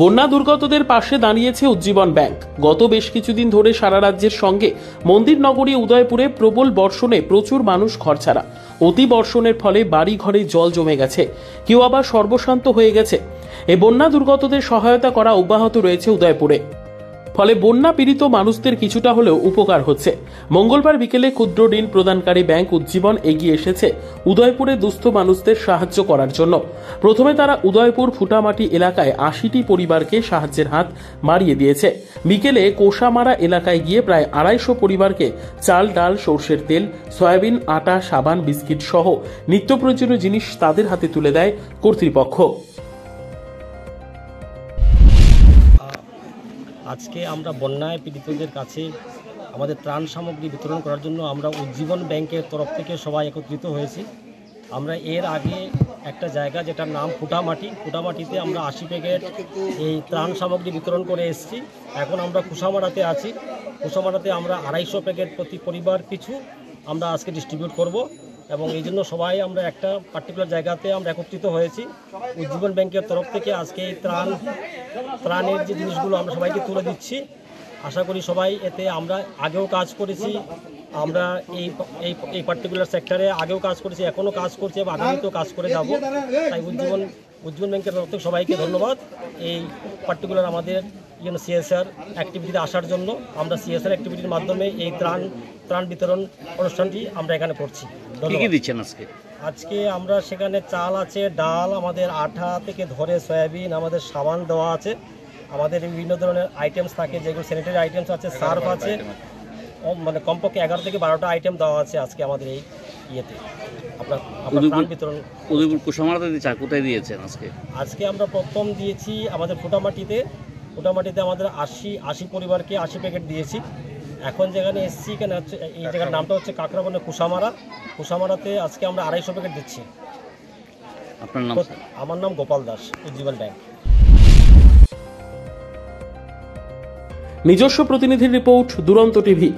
বন্যা দুর্গতদের পাশে দাঁড়িয়েছে উজ্জীবন ব্যাংক। গত বেশ কিছুদিন ধরে সারা রাজ্যের সঙ্গে মন্দির নগরী উদয়পুরে প্রবল বর্ষণে প্রচুর মানুষ ঘরছাড়া। অতি বর্ষণের ফলে বাড়ি ঘরে জল জমে গেছে, কেউ আবার সর্বশান্ত হয়ে গেছে। এই বন্যা দুর্গতদের সহায়তা করা অব্যাহত রয়েছে উদয়পুরে, ফলে বন্যা পীড়িত মানুষদের কিছুটা হলেও উপকার হচ্ছে। মঙ্গলবার বিকেলে ক্ষুদ্র ঋণ প্রদানকারী ব্যাংক উজ্জীবন এগিয়ে এসেছে উদয়পুরে দুস্থ মানুষদের সাহায্য করার জন্য। প্রথমে তারা উদয়পুর ফুটামাটি এলাকায় ৮০টি পরিবারকে সাহায্যের হাত বাড়িয়ে দিয়েছে। বিকেলে কোষামারা এলাকায় গিয়ে প্রায় ২৫০ পরিবারকে চাল, ডাল, সর্ষের তেল, সয়াবিন, আটা, সাবান, বিস্কিট সহ নিত্য প্রয়োজনীয় জিনিস তাদের হাতে তুলে দেয় কর্তৃপক্ষ। আজকে আমরা বন্যায় পীড়িতদের কাছে আমাদের ত্রাণ সামগ্রী বিতরণ করার জন্য আমরা উজ্জীবন ব্যাংকের তরফ থেকে সবাই একত্রিত হয়েছি। আমরা এর আগে একটা জায়গা যেটার নাম ফুটামাটিতে আমরা ৮০ প্যাকেট এই ত্রাণ সামগ্রী বিতরণ করে এসেছি। এখন আমরা কুসামারাতে আছি। কুসামারাতে আমরা ২৫০ প্যাকেট প্রতি পরিবার পিছু আমরা আজকে ডিস্ট্রিবিউট করব এবং এই জন্য সবাই আমরা একটা পার্টিকুলার জায়গাতে আমরা একত্রিত হয়েছি। উজ্জীবন ব্যাংকের তরফ থেকে আজকে এই ত্রাণের যে জিনিসগুলো আমরা সবাইকে তুলে দিচ্ছি। আশা করি সবাই এতে আমরা আগেও কাজ করেছি, আমরা এই পার্টিকুলার সেক্টরে আগেও কাজ করেছি, এখনও কাজ করছি এবং আগামীতেও কাজ করে যাব। তাই উজ্জীবন ব্যাংকের তরফ থেকে সবাইকে ধন্যবাদ এই পার্টিকুলার আমাদের সিএসআর অ্যাক্টিভিটিতে আসার জন্য। আমরা সিএসআর অ্যাক্টিভিটির মাধ্যমে এই ত্রাণ বিতরণ অনুষ্ঠানটি আমরা এখানে করছি। কি দিচ্ছেন আজকে আমরা সেখানে চাল আছে, ডাল, আমাদের আটা থেকে ধরে সয়াবিন, আমাদের সাবান দেওয়া আছে, আমাদের বিভিন্ন ধরনের আইটেমস থাকে যেগুলো স্যানিটারি আইটেমস আছে, সার্ফ আছে, মানে কমপক্ষে ১১ থেকে ১২টা আইটেম দেওয়া আছে আজকে আমাদের এই ইয়েতে। আপনার ত্রাণ বিতরণ উদয়পুর কুসামারাতে কোথায় দিয়েছেন আজকে আমরা প্রথম দিয়েছি আমাদের ফুটামাটিতে আমাদের ৮০ পরিবারকে ৮০ প্যাকেট দিয়েছি। এখন যেখানে এসছি এখানে হচ্ছে এই জায়গার নামটা হচ্ছে কাকরাবনে কুসামারাতে আজকে আমরা ২৫০ প্যাকেট দিচ্ছি। আপনার নাম? আমার নাম গোপাল দাস, উজ্জীবন ব্যাংক। নিজস্ব প্রতিনিধির রিপোর্ট, দুরন্ত টিভি।